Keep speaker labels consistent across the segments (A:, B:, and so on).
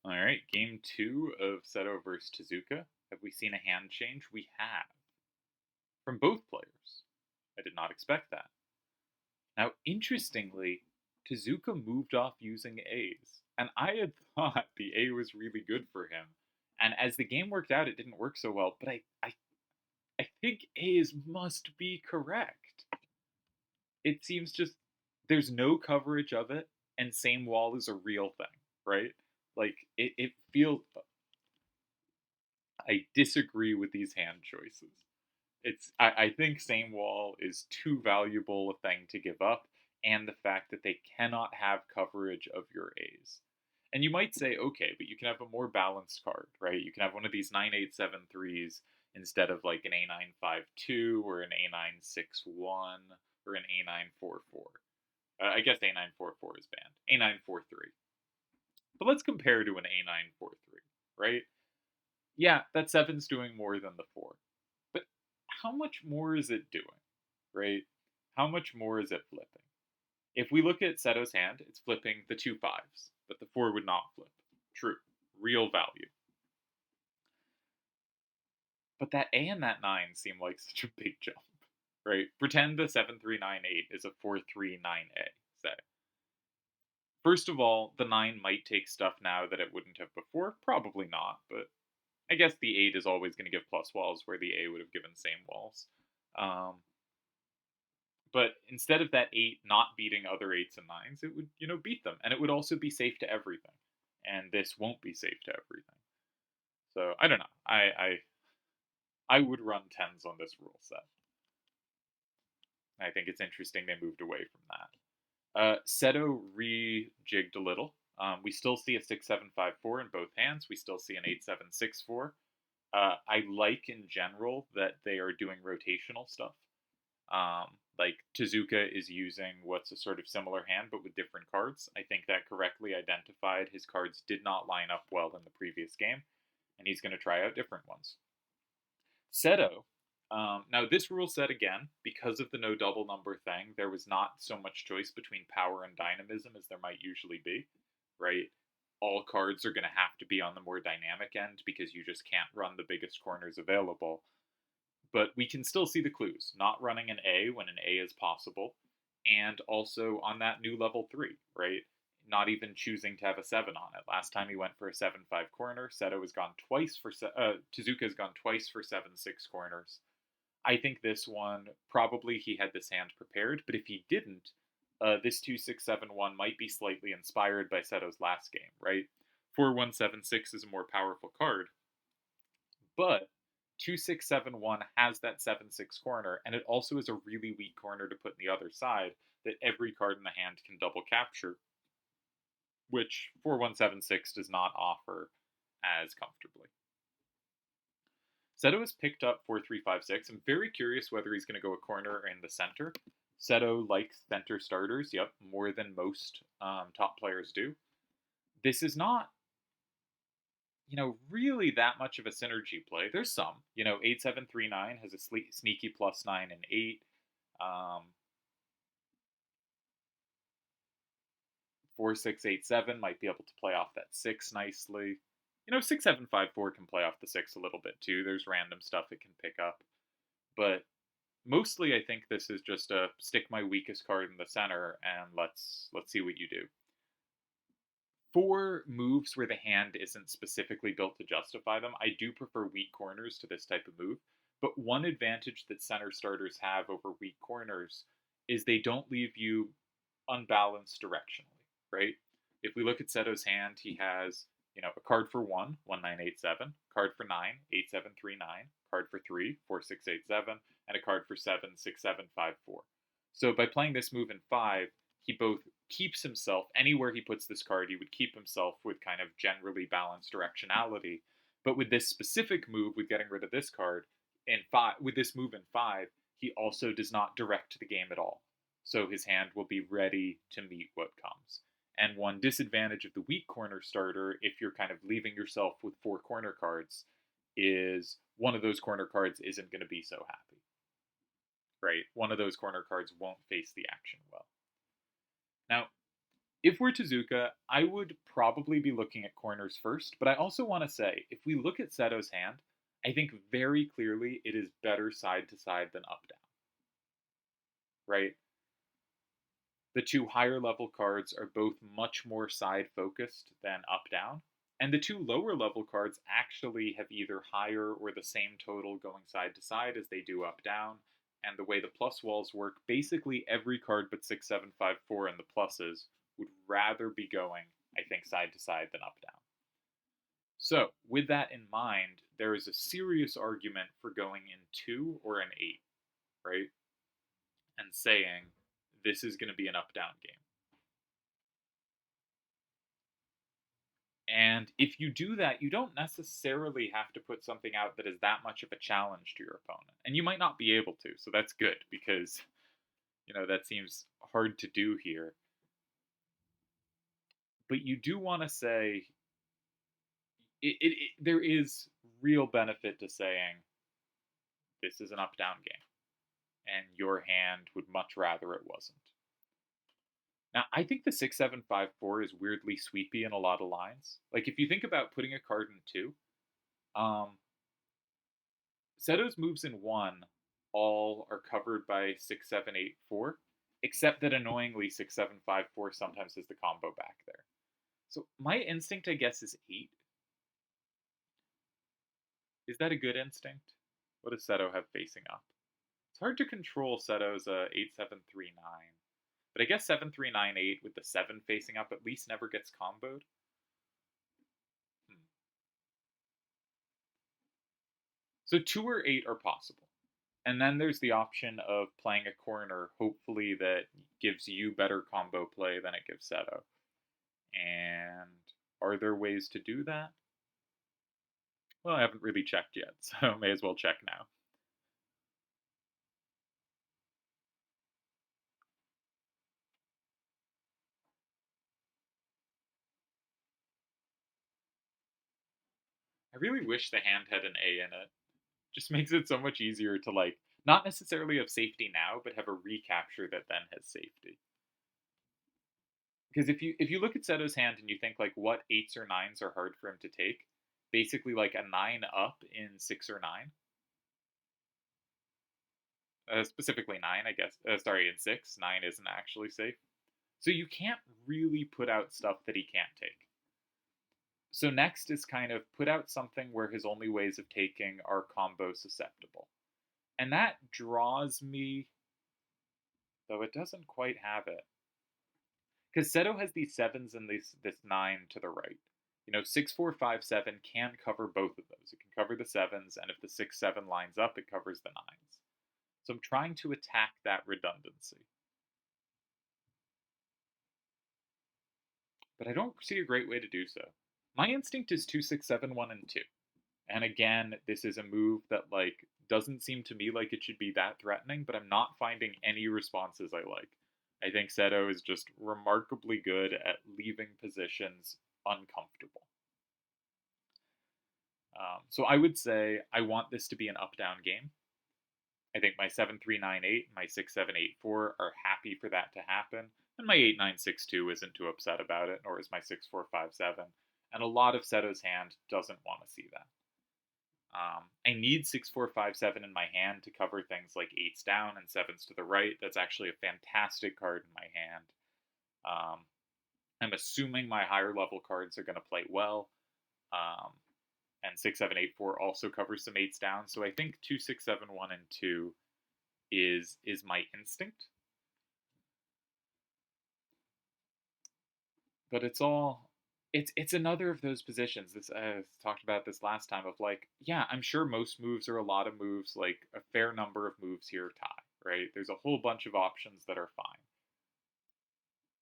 A: All right, game two of Seto versus Tezuka. Have we seen a hand change? We have. From both players. I did not expect that. Now, interestingly, Tezuka moved off using A's, and I had thought the A was really good for him. And as the game worked out, it didn't work so well, but I think A's must be correct. It seems just there's no coverage of it, and same wall is a real thing, right? Like, it feels I disagree with these hand choices. I think same wall is too valuable a thing to give up, and the fact that they cannot have coverage of your A's. And you might say, okay, but you can have a more balanced card, right? You can have one of these 9873s instead of like an A952 or an A961 or an A944. I guess A944 is banned. A943. But let's compare to an A943, right? Yeah, that seven's doing more than the four. But how much more is it doing, right? How much more is it flipping? If we look at Seto's hand, it's flipping the two fives, but the four would not flip. True. Real value. But that A and that 9 seem like such a big jump, right? Pretend the 7398 is a 439A, say. First of all, the 9 might take stuff now that it wouldn't have before. Probably not, but I guess the 8 is always going to give plus walls where the A would have given same walls. But instead of that 8 not beating other 8s and 9s, it would, beat them. And it would also be safe to everything. And this won't be safe to everything. So, I don't know. I would run 10s on this rule set. I think it's interesting they moved away from that. Seto rejigged a little. We still see a 6-7-5-4 in both hands. We still see an 8-7-6-4. I like in general that they are doing rotational stuff. Like Tezuka is using what's a sort of similar hand but with different cards. I think that correctly identified his cards did not line up well in the previous game, and he's going to try out different ones. Seto, now this rule set again, because of the no double number thing, there was not so much choice between power and dynamism as there might usually be, right? All cards are going to have to be on the more dynamic end because you just can't run the biggest corners available. But we can still see the clues. Not running an A when an A is possible, and also on that new level 3, right? Not even choosing to have a 7 on it. Last time he went for a 7-5 corner. Seto has gone twice for Tezuka has gone twice for 7-6 corners. I think this one probably he had this hand prepared, but if he didn't, this 2-6-7-1 might be slightly inspired by Seto's last game, right? 4-1-7-6 is a more powerful card, but 2-6-7-1 has that 7-6 corner, and it also is a really weak corner to put in the other side that every card in the hand can double capture, which 4-1-7-6 does not offer as comfortably. Seto has picked up 4-3-5-6. I'm very curious whether he's going to go a corner in the center. Seto likes center starters, yep, more than most top players do. This is not, really that much of a synergy play. There's some. 8-7-3-9 has a sneaky +9 and 8. 4-6-8-7 might be able to play off that 6 nicely. 6-7-5-4 can play off the 6 a little bit too. There's random stuff it can pick up. But mostly I think this is just a stick my weakest card in the center and let's see what you do. For moves where the hand isn't specifically built to justify them, I do prefer weak corners to this type of move. But one advantage that center starters have over weak corners is they don't leave you unbalanced directionally, right? If we look at Seto's hand, he has, a card for 1, 1-9-8-7, card for 9, 8-7-3-9, card for 3, 4-6-8-7, and a card for 7, 6-7-5-4. So by playing this move in 5, he both keeps himself, anywhere he puts this card, he would keep himself with kind of generally balanced directionality. But with this specific move, with getting rid of this card, with this move in 5, he also does not direct the game at all. So his hand will be ready to meet what comes. And one disadvantage of the weak corner starter, if you're kind of leaving yourself with 4 corner cards, is one of those corner cards isn't going to be so happy. Right? One of those corner cards won't face the action well. Now, If we're Tezuka, I would probably be looking at corners first, but I also want to say, if we look at Seto's hand, I think very clearly it is better side to side than up down, right? The two higher level cards are both much more side focused than up down. And the two lower level cards actually have either higher or the same total going side to side as they do up down. And the way the plus walls work, basically every card but 6, 7, 5, 4 in the pluses would rather be going, I think, side to side than up down. So, with that in mind, there is a serious argument for going in 2 or an 8, right? And saying this is going to be an up down game. And if you do that, you don't necessarily have to put something out that is that much of a challenge to your opponent. And you might not be able to, so that's good because, that seems hard to do here. But you do want to say there is real benefit to saying this is an up down game, and your hand would much rather it wasn't. Now, I think the 6, 7, 5, 4 is weirdly sweepy in a lot of lines. Like, if you think about putting a card in 2, Seto's moves in 1 all are covered by 6, 7, 8, 4, except that annoyingly 6, 7, 5, 4 sometimes has the combo back there. So my instinct, I guess, is 8. Is that a good instinct? What does Seto have facing up? It's hard to control Seto's 8, 7, 3, 9. But I guess 7, 3, 9, 8 with the 7 facing up at least never gets comboed. So 2 or 8 are possible. And then there's the option of playing a corner, hopefully that gives you better combo play than it gives Seto. And are there ways to do that? Well, I haven't really checked yet, so may as well check now. I really wish the hand had an A in it. Just makes it so much easier to, like, not necessarily have safety now, but have a recapture that then has safety. Because if you look at Seto's hand and you think like what 8s or 9s are hard for him to take, basically like a 9 up in 6 or 9, specifically 9, I guess. Sorry, in 6, 9 isn't actually safe. So you can't really put out stuff that he can't take. So next is kind of put out something where his only ways of taking are combo susceptible. And that draws me, though it doesn't quite have it. Because Seto has these 7s and this 9 to the right. 6, 4, 5, 7 can cover both of those. It can cover the 7s, and if the 6, 7 lines up, it covers the 9s. So I'm trying to attack that redundancy. But I don't see a great way to do so. My instinct is 2, 6, 7, 1, and 2. And again, this is a move that like doesn't seem to me like it should be that threatening, but I'm not finding any responses I like. I think Seto is just remarkably good at leaving positions uncomfortable. So I would say I want this to be an up-down game. I think my 7, 3, 9, 8, my 6, 7, 8, 4 are happy for that to happen, and my 8, 9, 6, 2 isn't too upset about it, nor is my 6, 4, 5, 7. And a lot of Seto's hand doesn't want to see that. I need 6, 4, 5, 7 in my hand to cover things like 8s down and 7s to the right. That's actually a fantastic card in my hand. I'm assuming my higher level cards are going to play well. And 6, 7, 8, 4 also covers some 8s down. So I think 2, 6, 7, 1, and 2 is my instinct. But it's another of those positions. This I talked about this last time of like, yeah, I'm sure most moves are a lot of moves, like a fair number of moves here tie, right? There's a whole bunch of options that are fine.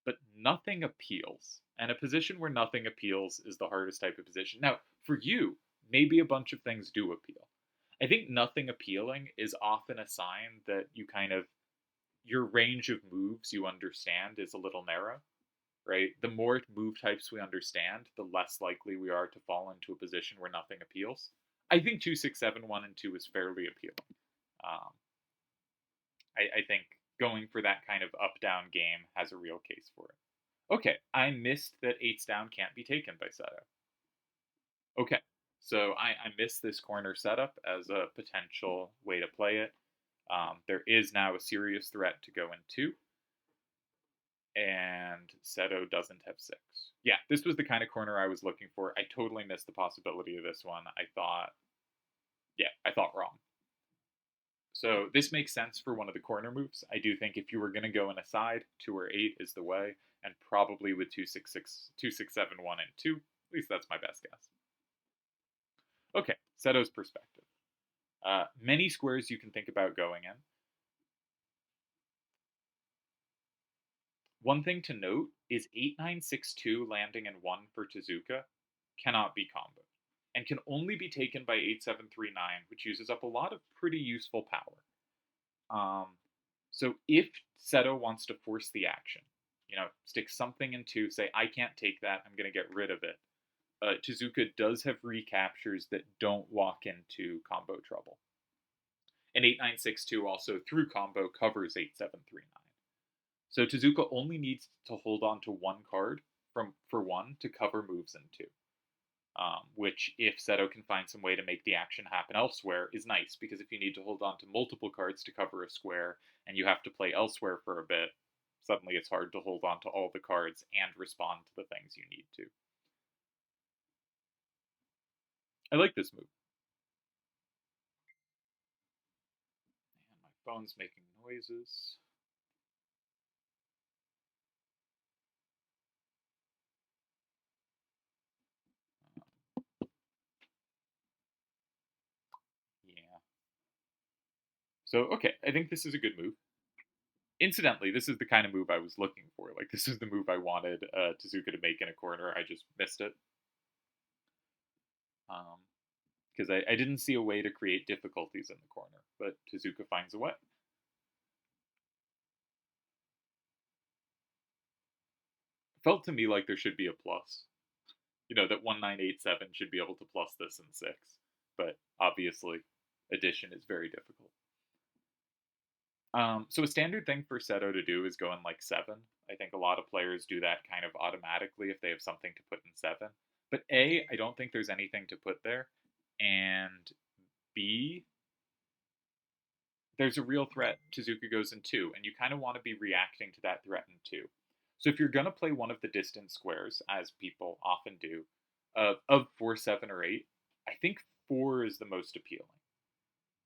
A: But nothing appeals. And a position where nothing appeals is the hardest type of position. Now, for you, maybe a bunch of things do appeal. I think nothing appealing is often a sign that your range of moves you understand is a little narrow, right? The more move types we understand, the less likely we are to fall into a position where nothing appeals. I think 2, 6, 7, 1, and 2 is fairly appealing. Um, I think going for that kind of up-down game has a real case for it. Okay, I missed that 8's down can't be taken by Seto. Okay, so I missed this corner setup as a potential way to play it. There is now a serious threat to go in 2, and Seto doesn't have 6. Yeah, this was the kind of corner I was looking for. I totally missed the possibility of this one. I thought wrong. So this makes sense for one of the corner moves. I do think if you were going to go in a side, 2 or 8 is the way, and probably with 2-6-6, 2-6-7-1 and 2. At least that's my best guess. Okay, Seto's perspective. Many squares you can think about going in. One thing to note is 8-9-6-2 landing in 1 for Tezuka cannot be comboed, and can only be taken by 8-7-3-9, which uses up a lot of pretty useful power. So if Seto wants to force the action, stick something in 2, say, I can't take that, I'm going to get rid of it. Tezuka does have recaptures that don't walk into combo trouble. And 8-9-6-2 also, through combo, covers 8-7-3-9. So Tezuka only needs to hold on to 1 card for 1 to cover moves in 2. Which, if Seto can find some way to make the action happen elsewhere, is nice, because if you need to hold on to multiple cards to cover a square, and you have to play elsewhere for a bit, suddenly it's hard to hold on to all the cards and respond to the things you need to. I like this move. And my phone's making noises. Yeah. So, okay, I think this is a good move. Incidentally, this is the kind of move I was looking for. Like, this is the move I wanted Tezuka to make in a corner. I just missed it. Because I didn't see a way to create difficulties in the corner, but Tezuka finds a way. Felt to me like there should be a plus. That 1987 should be able to plus this in 6. But obviously, addition is very difficult. So a standard thing for Seto to do is go in like 7. I think a lot of players do that kind of automatically if they have something to put in 7. But A, I don't think there's anything to put there. And B, there's a real threat. Tezuka goes in 2, and you kind of want to be reacting to that threat in 2. So if you're going to play one of the distant squares, as people often do, of 4, 7, or 8, I think 4 is the most appealing.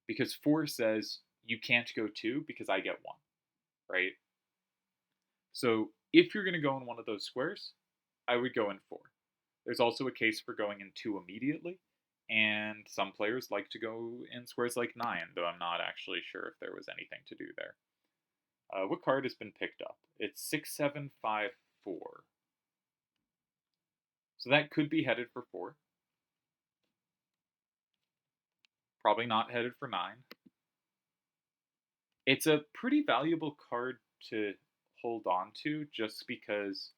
A: Because 4 says, you can't go 2 because I get 1, right? So if you're going to go in one of those squares, I would go in 4. There's also a case for going in 2 immediately, and some players like to go in squares like 9, though I'm not actually sure if there was anything to do there. What card has been picked up? It's 6-7-5-4. So that could be headed for 4. Probably not headed for 9. It's a pretty valuable card to hold on to just because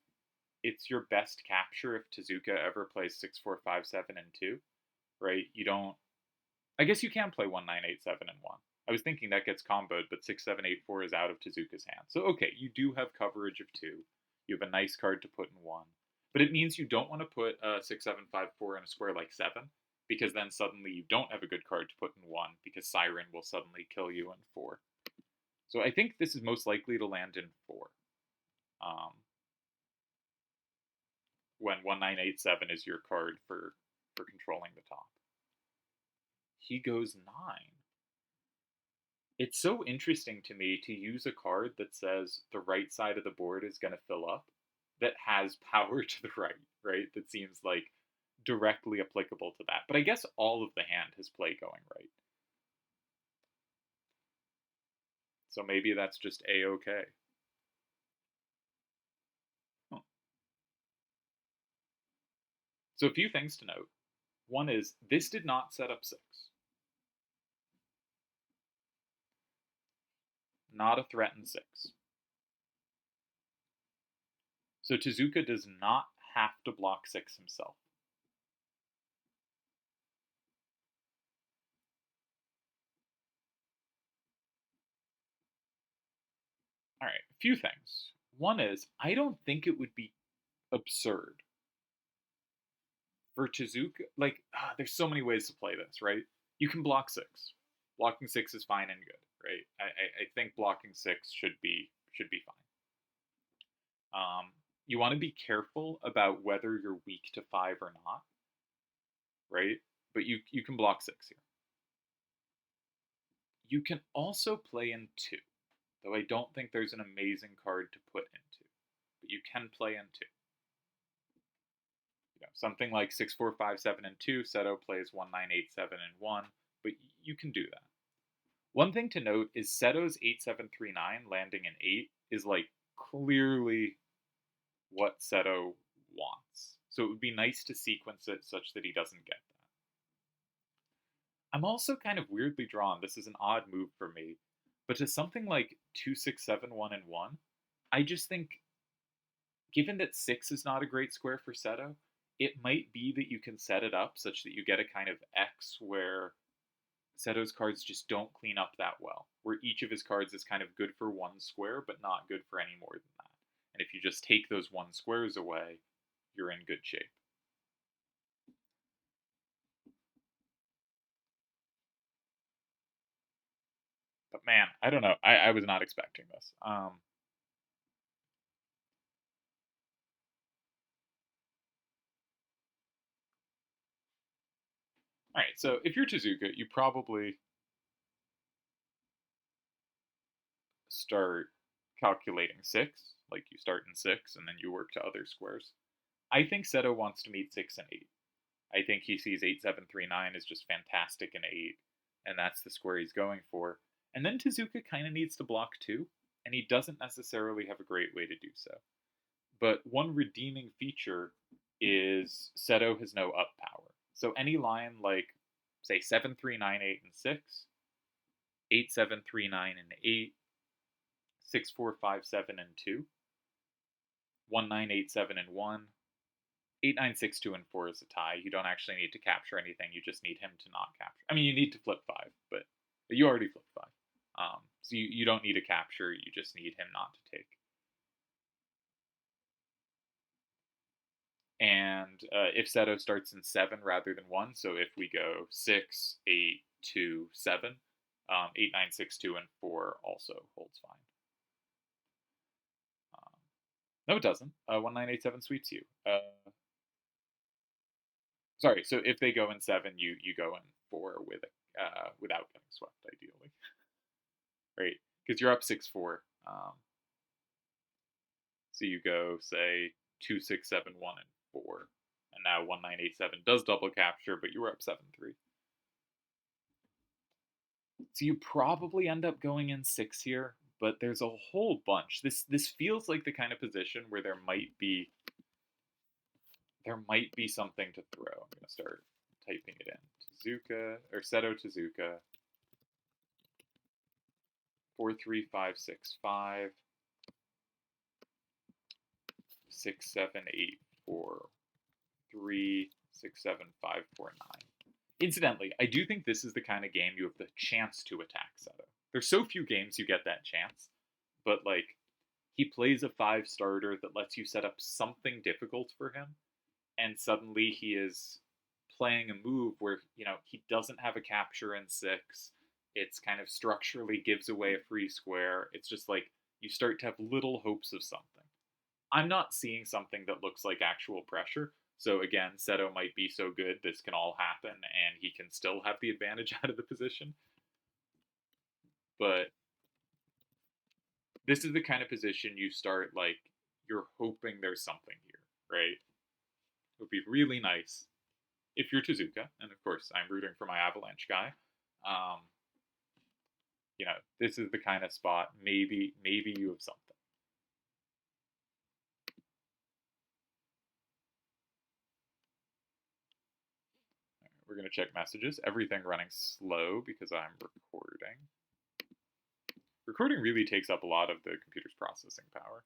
A: it's your best capture if Tezuka ever plays 6-4-5-7 and 2, right? You don't. I guess you can play 1987 and 1. I was thinking that gets comboed, but 6-7-8-4 is out of Tezuka's hand. So okay, you do have coverage of 2. You have a nice card to put in 1. But it means you don't want to put 6-7-5-4 in a square like 7, because then suddenly you don't have a good card to put in 1, because Siren will suddenly kill you in 4. So I think this is most likely to land in 4. When 1987 is your card for controlling the top. He goes 9. It's so interesting to me to use a card that says the right side of the board is going to fill up, that has power to the right? That seems like directly applicable to that. But I guess all of the hand has play going right. So maybe that's just A-okay. Huh. So a few things to note. One is, this did not set up 6. Not a threat in 6. So Tezuka does not have to block 6 himself. All right, a few things. One is, I don't think it would be absurd for Tezuka. Like, there's so many ways to play this, right? You can block six. Blocking six is fine and good, right? I think blocking six should be fine. You want to be careful about whether you're weak to five or not, right? But you can block six here. You can also play in two, though I don't think there's an amazing card to put into. But you can play in two. Something like 6, 4, 5, 7, and 2. Seto plays 1, 9, 8, 7, and 1, but you can do that. One thing to note is Seto's 8, 7, 3, 9 landing in 8 is like clearly what Seto wants. So it would be nice to sequence it such that he doesn't get that. I'm also kind of weirdly drawn. This is an odd move for me. But to something like 2, 6, 7, 1, and 1, I just think, given that 6 is not a great square for Seto, it might be that you can set it up such that you get a kind of X where Seto's cards just don't clean up that well, where each of his cards is kind of good for one square, but not good for any more than that. And if you just take those one squares away, you're in good shape. But man, I don't know. I was not expecting this. All right, so if you're Tezuka, you probably start calculating six, like you start in six and then you work to other squares. I think Seto wants to meet six and eight. I think he sees 8, 7, 3, 9 as just fantastic in eight, and that's the square he's going for. And then Tezuka kind of needs to block two, and he doesn't necessarily have a great way to do so. But one redeeming feature is Seto has no up power. So any line like, say, 7, 3, 9, 8, and 6, 8, 7, 3, 9, and 8, 6, 4, 5, 7, and 2, 1, 9, 8, 7, and 1, 8, 9, 6, 2, and 4 is a tie. You don't actually need to capture anything. You just need him to not capture. I mean, you need to flip 5, but you already flipped 5. So you don't need a capture. You just need him not to take. And if Seto starts in 7 rather than 1, so if we go 6, 8, 2, 7, 8, 9, 6, 2, and 4 also holds fine. No, it doesn't. 1, 9, 8, 7 sweeps you. Sorry, so if they go in 7, you go in 4 without getting swept, ideally. Right? Because you're up 6-4. So you go, say, 2, 6, 7, 1, and 4. And now 1, 9, 8, 7 does double capture, but you were up 7-3. So you probably end up going in 6 here, but there's a whole bunch. This feels like the kind of position where there might be something to throw. I'm going to start typing it in. Tezuka, or Seto Tezuka. 4, 3, 5, 6, 5. 6, 7, 8, 4, 3, 6, 7, 5, 4, 9. Incidentally, I do think this is the kind of game you have the chance to attack Seto. There's so few games you get that chance, but like he plays a 5 starter that lets you set up something difficult for him, and suddenly he is playing a move where he doesn't have a capture in 6. It's kind of structurally gives away a free square. It's just like you start to have little hopes of something. I'm not seeing something that looks like actual pressure. So again, Seto might be so good this can all happen and he can still have the advantage out of the position. But this is the kind of position you start like you're hoping there's something here, right? It would be really nice if you're Tezuka, and of course I'm rooting for my Avalanche guy. Um, this is the kind of spot maybe you have something. We're going to check messages. Everything running slow because I'm recording. Recording really takes up a lot of the computer's processing power.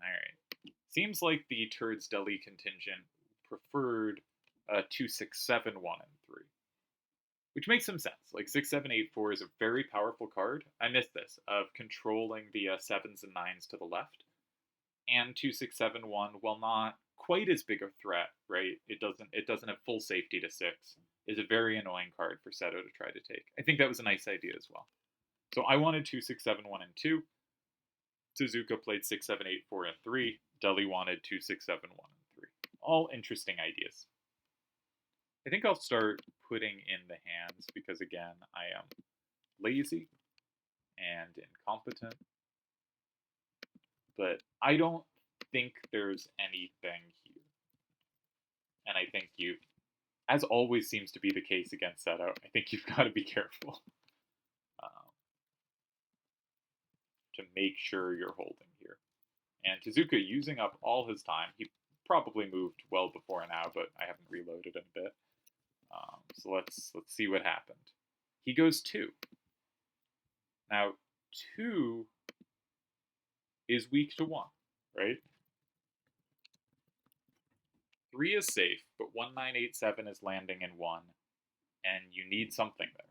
A: All right. Seems like the Turds Delhi contingent preferred 2, 6, 7, 1, and 3. Which makes some sense. Like 6, 7, 8, 4 is a very powerful card. I missed this of controlling the 7s and 9s to the left. And 2, 6, 7, 1, while not quite as big a threat, right? It doesn't have full safety to 6. Is a very annoying card for Seto to try to take. I think that was a nice idea as well. So I wanted 2, 6, 7, 1, and 2. Tezuka played 6, 7, 8, 4, and 3. Delhi wanted 2, 6, 7, 1, and 3. All interesting ideas. I think I'll start putting in the hands because, again, I am lazy and incompetent. But I don't think there's anything here. And I think as always seems to be the case against Seto, I think you've got to be careful to make sure you're holding here. And Tezuka using up all his time. He probably moved well before now, but I haven't reloaded in a bit. So let's see what happened. He goes 2. Now, 2 is weak to 1, right? 3 is safe, but 1, 9, 8, 7 is landing in 1, and you need something there.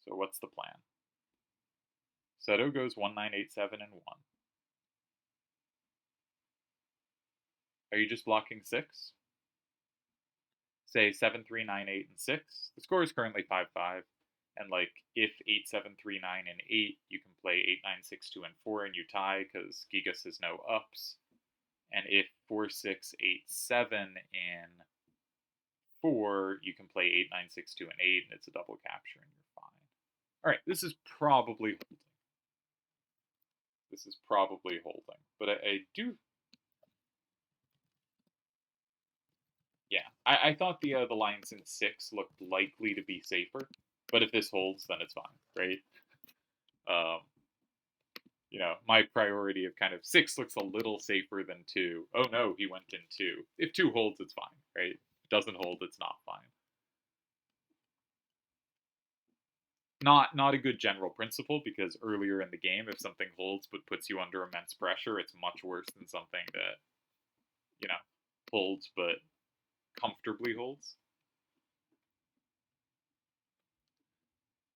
A: So what's the plan? Seto goes 1, 9, 8, 7, and 1. Are you just blocking 6? Say 7, 3, 9, 8, and 6. The score is currently 5, 5. And like if 8, 7, 3, 9, and 8, you can play 8, 9, 6, 2, and 4, and you tie because Gigas has no ups. And if 4, 6, 8, 7 in 4, you can play 8, 9, 6, 2, and 8, and it's a double capture, and you're fine. All right, this is probably holding. This is probably holding, but I do. Yeah, I thought the lines in 6 looked likely to be safer, but if this holds, then it's fine, right? My priority of kind of 6 looks a little safer than 2. Oh no, he went in 2. If 2 holds, it's fine, right? If it doesn't hold, it's not fine. Not a good general principle, because earlier in the game, if something holds but puts you under immense pressure, it's much worse than something that, holds but comfortably holds.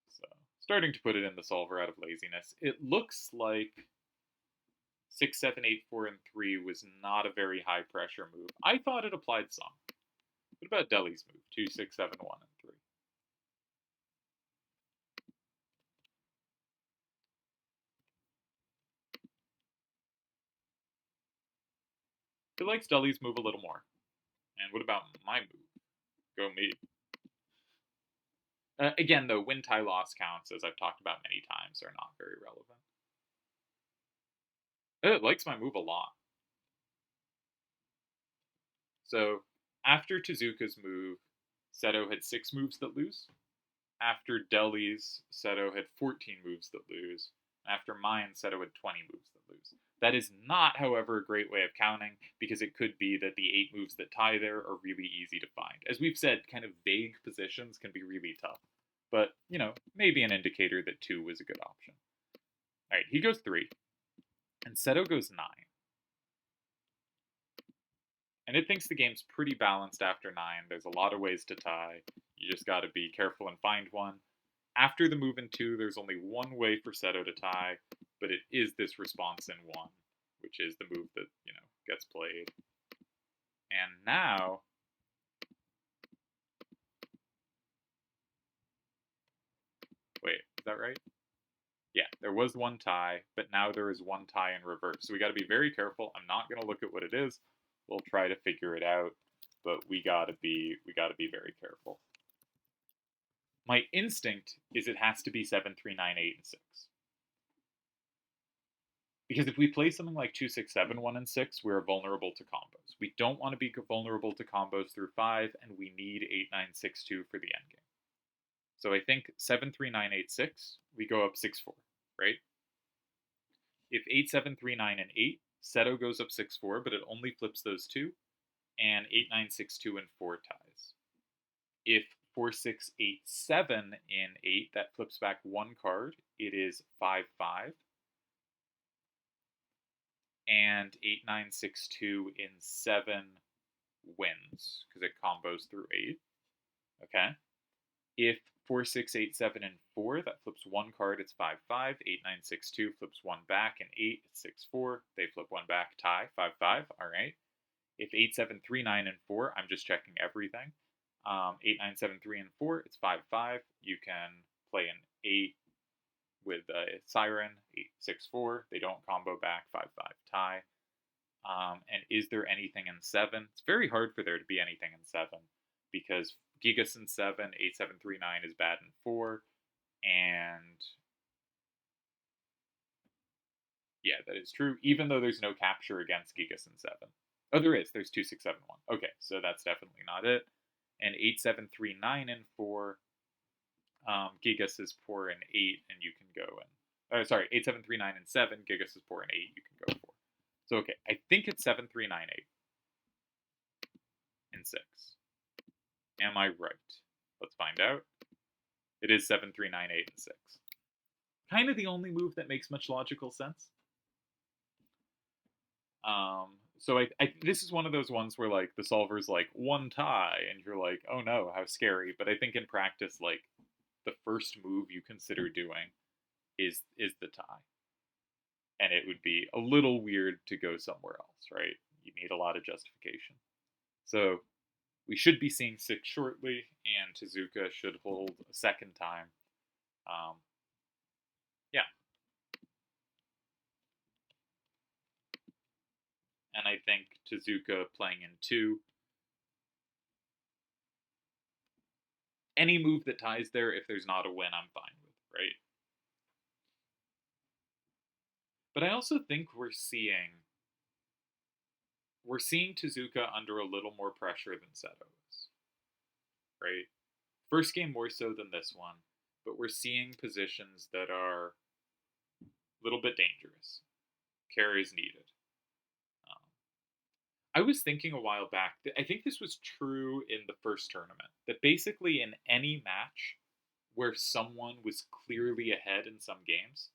A: So, starting to put it in the solver out of laziness. It looks like 6, 7, 8, 4, and 3 was not a very high pressure move. I thought it applied some. What about Delhi's move? 2, 6, 7, 1, and 3. He likes Delhi's move a little more. And what about my move? Go me. Again, though, win, tie, loss counts, as I've talked about many times, are not very relevant. It likes my move a lot. So, after Tezuka's move, Seto had 6 moves that lose. After Delhi's, Seto had 14 moves that lose. After mine, Seto had 20 moves that lose. That is not, however, a great way of counting, because it could be that the 8 moves that tie there are really easy to find. As we've said, kind of vague positions can be really tough. But, maybe an indicator that 2 was a good option. Alright, he goes 3. And Seto goes 9. And it thinks the game's pretty balanced after 9. There's a lot of ways to tie. You just gotta be careful and find one. After the move in 2, there's only one way for Seto to tie, but it is this response in 1, which is the move that, gets played. And now, wait, is that right? Yeah, there was one tie, but now there is one tie in reverse. So we gotta be very careful. I'm not gonna look at what it is. We'll try to figure it out, but we gotta be very careful. My instinct is it has to be 7, 3, 9, 8, and 6. Because if we play something like 2, 6, 7, 1, and 6, we're vulnerable to combos. We don't want to be vulnerable to combos through 5, and we need 8, 9, 6, 2 for the endgame. So I think 7, 3, 9, 8, 6, we go up 6, 4, right? If 8, 7, 3, 9, and 8, Seto goes up 6, 4, but it only flips those 2, and 8, 9, 6, 2, and 4 ties. If 4, 6, 8, 7 in 8, that flips back 1 card. it is 5-5. And 8-9-6-2 in 7 wins, because it combos through 8. Okay? If 4-6-8-7 and 4, that flips one card, it's 5-5. 8-9-6-2 flips one back, and 8, it's 6-4. They flip one back, tie, 5-5. All right. If 8-7-3-9 and 4, I'm just checking everything. 8-9-7-3 and 4, it's 5-5. You can play an 8 with a Siren, 8-6-4. They don't combo back, 5-5 tie. And is there anything in 7? It's very hard for there to be anything in 7 because Gigas in 7, 8-7-3-9 is bad in 4, and yeah, that is true, even though there's no capture against Gigas in 7. Oh, there is. There's 2-6-7-1. Okay, so that's definitely not it. And 8-7-3-9 and 4, Gigas is poor in 8, and you can go in. Sorry, 8-7-3-9 and 7, Gigas is poor in 8, you can go 4. So, okay, I think it's 7-3-9-8 and 6. Am I right? Let's find out. It is 7-3-9-8 and 6. Kind of the only move that makes much logical sense. So this is one of those ones where like the solver's like one tie, and you're like, oh no, how scary. But I think in practice, like the first move you consider doing is the tie, and it would be a little weird to go somewhere else, right? You need a lot of justification. So we should be seeing 6 shortly, and Tezuka should hold a second time. Yeah. And I think Tezuka playing in 2. Any move that ties there, if there's not a win, I'm fine with, right? But I also think we're seeing Tezuka under a little more pressure than Seto is, right? First game more so than this one, but we're seeing positions that are a little bit dangerous. Care is needed. I was thinking a while back that I think this was true in the first tournament, that basically in any match where someone was clearly ahead in some games,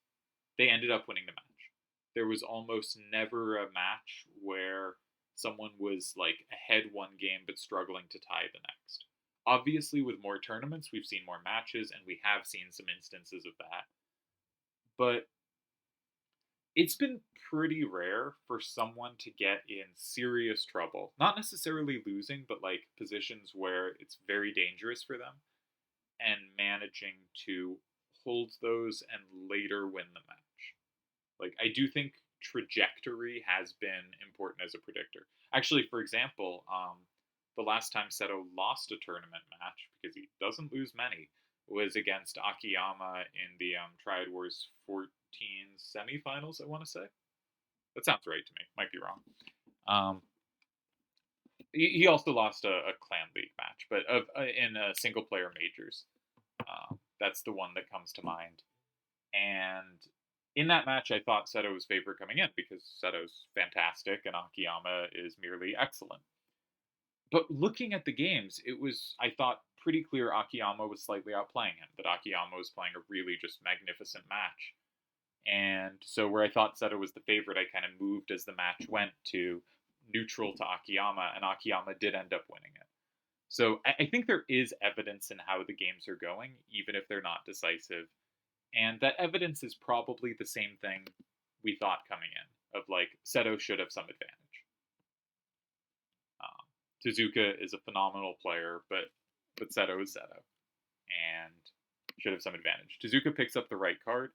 A: they ended up winning the match. There was almost never a match where someone was like ahead one game but struggling to tie the next. Obviously, with more tournaments, we've seen more matches, and we have seen some instances of that. But it's been pretty rare for someone to get in serious trouble. Not necessarily losing, but like positions where it's very dangerous for them, and managing to hold those and later win the match. Like, I do think trajectory has been important as a predictor. Actually, for example, the last time Seto lost a tournament match, because he doesn't lose many, was against Akiyama in the Triad Wars 14 semifinals, I want to say. That sounds right to me. Might be wrong. He also lost a clan league match, but in single player majors. That's the one that comes to mind. And in that match, I thought Seto was favorite coming in because Seto's fantastic and Akiyama is merely excellent. But looking at the games, it was, I thought, pretty clear Akiyama was slightly outplaying him, that Akiyama was playing a really just magnificent match. And so where I thought Seto was the favorite, I kind of moved as the match went to neutral to Akiyama, and Akiyama did end up winning it. So I think there is evidence in how the games are going, even if they're not decisive. And that evidence is probably the same thing we thought coming in, of like, Seto should have some advantage. Tezuka is a phenomenal player, but Seto is Seto, and should have some advantage. Tezuka picks up the right card.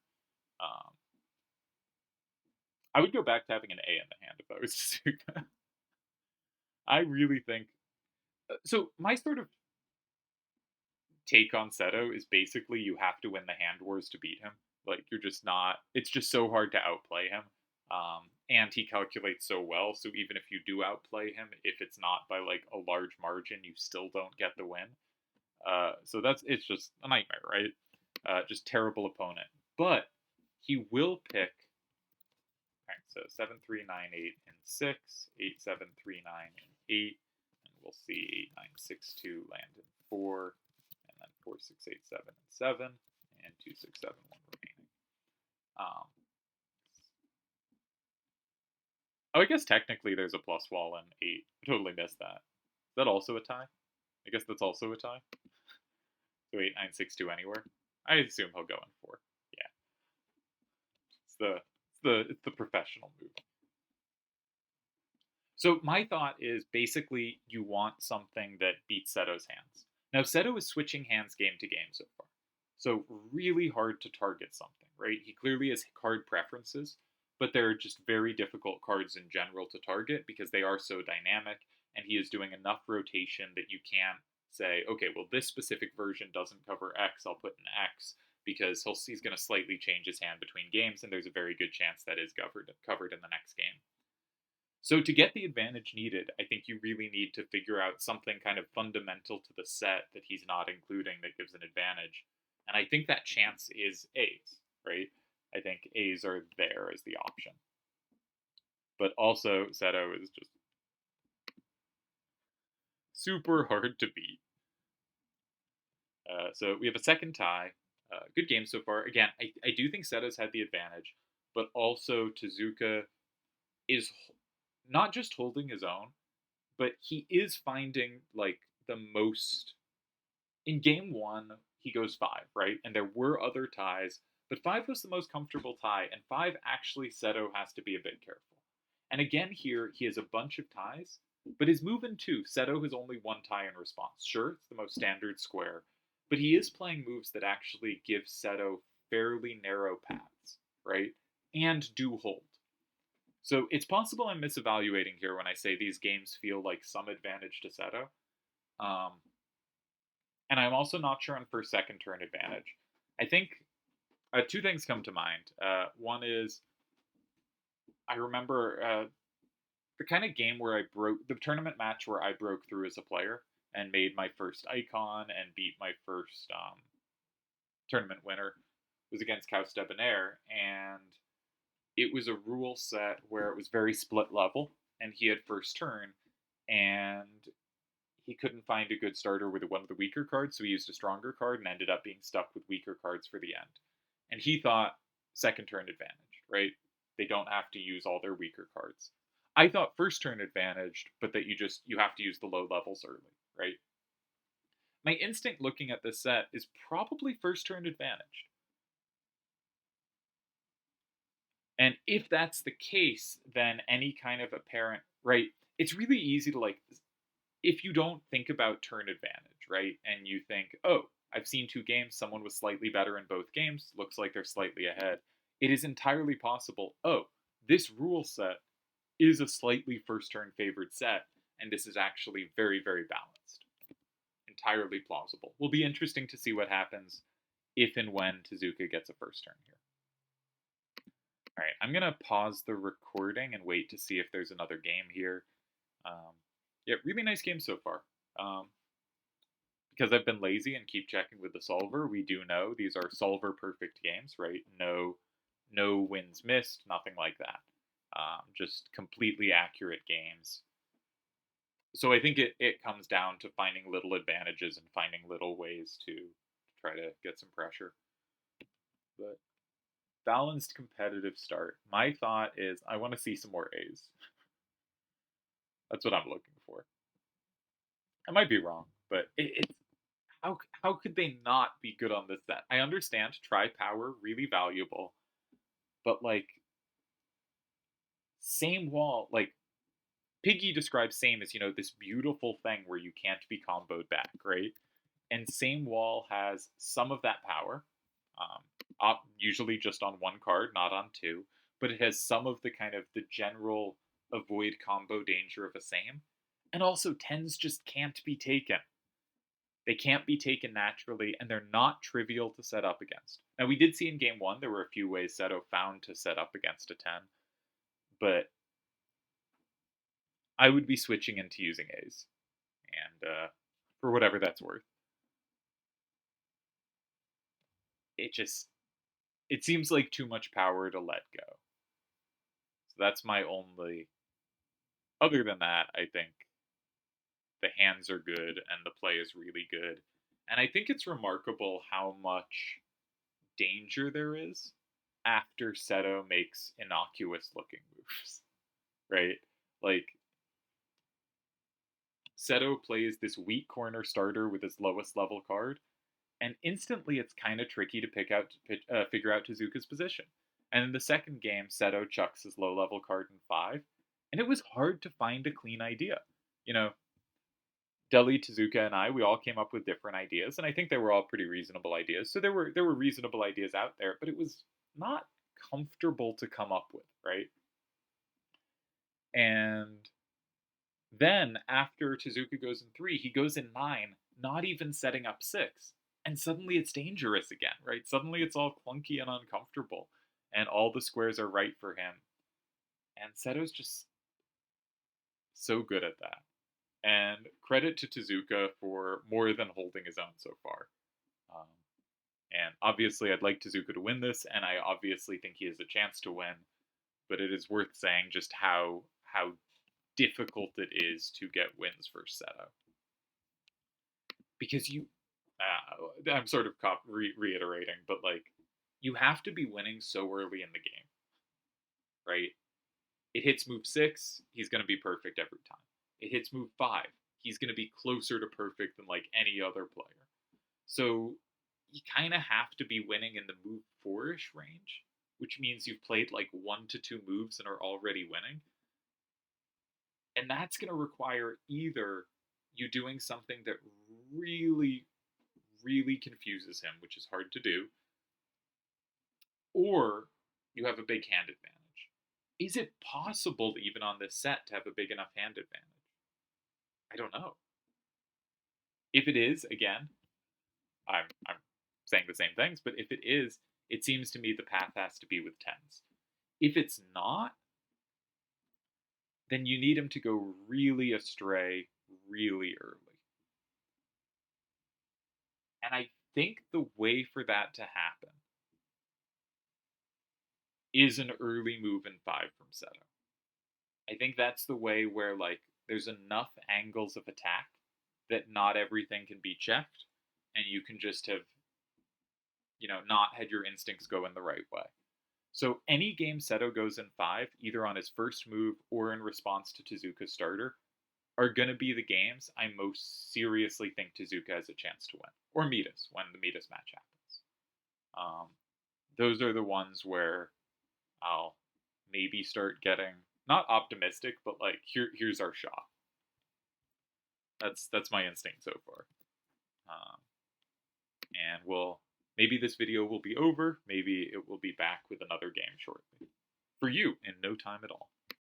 A: I would go back to having an A in the hand if I was Tezuka. I really think... So my sort of take on Seto is basically you have to win the hand wars to beat him. Like, you're just not... It's just so hard to outplay him. And he calculates so well, so even if you do outplay him, if it's not by like a large margin, you still don't get the win. So it's just a nightmare, right? Just terrible opponent. But he will pick... Alright, so 7-3-9-8 and 6, 8-7-3-9 and 8, and we'll see 8-9-6-2 land in 4, and then 4-6-8-7 and 7, and 2-6-7-1 remaining. Um, oh, I guess technically there's a plus wall in 8. I totally missed that. Is that also a tie? I guess that's also a tie. So 8, 9, 6, 2 anywhere. I assume he'll go in 4. Yeah, it's the professional move. So my thought is basically you want something that beats Seto's hands. Now Seto is switching hands game to game so far. So really hard to target something, right? He clearly has card preferences, but they're just very difficult cards in general to target because they are so dynamic, and he is doing enough rotation that you can't say, okay, well this specific version doesn't cover X, I'll put an X, because he's going to slightly change his hand between games, and there's a very good chance that is covered in the next game. So to get the advantage needed, I think you really need to figure out something kind of fundamental to the set that he's not including that gives an advantage. And I think that chance is A's, right? I think A's are there as the option. But also, Seto is just super hard to beat. So we have a second tie. Good game so far. Again, I do think Seto's had the advantage, but also Tezuka is not just holding his own, but he is finding like the most. In game one, he goes 5, right? And there were other ties, but 5 was the most comfortable tie, and 5 actually Seto has to be a bit careful. And again here, he has a bunch of ties, but his move in 2, Seto has only 1 tie in response. Sure, it's the most standard square, but he is playing moves that actually give Seto fairly narrow paths, right? And do hold. So it's possible I'm misevaluating here when I say these games feel like some advantage to Seto. Um, and I'm also not sure on first second turn advantage. I think 2 things come to mind. One is I remember the kind of game where I broke the tournament match where I broke through as a player and made my first icon and beat my first tournament winner was against Caus Debonair, and it was a rule set where it was very split level, and he had first turn, and he couldn't find a good starter with one of the weaker cards, so he used a stronger card and ended up being stuck with weaker cards for the end. And he thought second turn advantage, right? They don't have to use all their weaker cards. I thought first turn advantaged, but that you have to use the low levels early, right? My instinct looking at this set is probably first turn advantaged. And if that's the case, then any kind of apparent, right? It's really easy to like, if you don't think about turn advantage, right? And you think, oh, I've seen 2 games, someone was slightly better in both games, looks like they're slightly ahead. It is entirely possible, oh, this rule set is a slightly first turn favored set, and this is actually very, very balanced. Entirely plausible. Will be interesting to see what happens if and when Tezuka gets a first turn here. All right, I'm gonna pause the recording and wait to see if there's another game here. Yeah, really nice game so far. Because I've been lazy and keep checking with the solver, we do know these are solver perfect games, right? No wins missed, nothing like that. Just completely accurate games. So I think it comes down to finding little advantages and finding little ways to try to get some pressure. But balanced competitive start. My thought is I want to see some more A's. That's what I'm looking for. I might be wrong, but it's how could they not be good on this set? I understand tri power really valuable, but like same wall, like Piggy describes same as this beautiful thing where you can't be comboed back, right? And same wall has some of that power, usually just on 1 card, not on 2, but it has some of the kind of the general avoid combo danger of a same, and also tens just can't be taken. They can't be taken naturally, and they're not trivial to set up against. Now, we did see in game 1 there were a few ways Seto found to set up against a 10, but I would be switching into using A's, and for whatever that's worth. It seems like too much power to let go. So that's my only. Other than that, I think the hands are good and the play is really good. And I think it's remarkable how much danger there is after Seto makes innocuous looking moves, right? Like, Seto plays this weak corner starter with his lowest level card, and instantly it's kind of tricky to figure out Tezuka's position. And in the second game, Seto chucks his low level card in 5, and it was hard to find a clean idea. You know, Deli, Tezuka, and we all came up with different ideas, and I think they were all pretty reasonable ideas. So there were reasonable ideas out there, but it was not comfortable to come up with, right? And then after Tezuka goes in 3, he goes in 9, not even setting up 6. And suddenly it's dangerous again, right? Suddenly it's all clunky and uncomfortable, and all the squares are right for him. And Seto's just so good at that. And credit to Tezuka for more than holding his own so far. Um, and obviously, I'd like Tezuka to win this, and I obviously think he has a chance to win. But it is worth saying just how difficult it is to get wins for Seto. Because I'm sort of reiterating, but like, you have to be winning so early in the game, right? It hits move 6, he's going to be perfect every time. It hits move 5, he's going to be closer to perfect than like any other player. So you kind of have to be winning in the move 4-ish range, which means you've played like 1 to 2 moves and are already winning. And that's going to require either you doing something that really, really confuses him, which is hard to do, or you have a big hand advantage. Is it possible, even on this set, to have a big enough hand advantage? I don't know. If it is, again, I'm saying the same things, but if it is, it seems to me the path has to be with 10s. If it's not, then you need him to go really astray really early. And I think the way for that to happen is an early move in 5 from Seto. I think that's the way where, like, there's enough angles of attack that not everything can be checked, and you can just have, not had your instincts go in the right way. So any game Seto goes in 5, either on his first move or in response to Tezuka's starter, are going to be the games I most seriously think Tezuka has a chance to win. Or Midas, when the Midas match happens. Those are the ones where I'll maybe start getting, not optimistic, but like, here's our shot. That's my instinct so far. And maybe this video will be over, maybe it will be back with another game shortly. For you, in no time at all.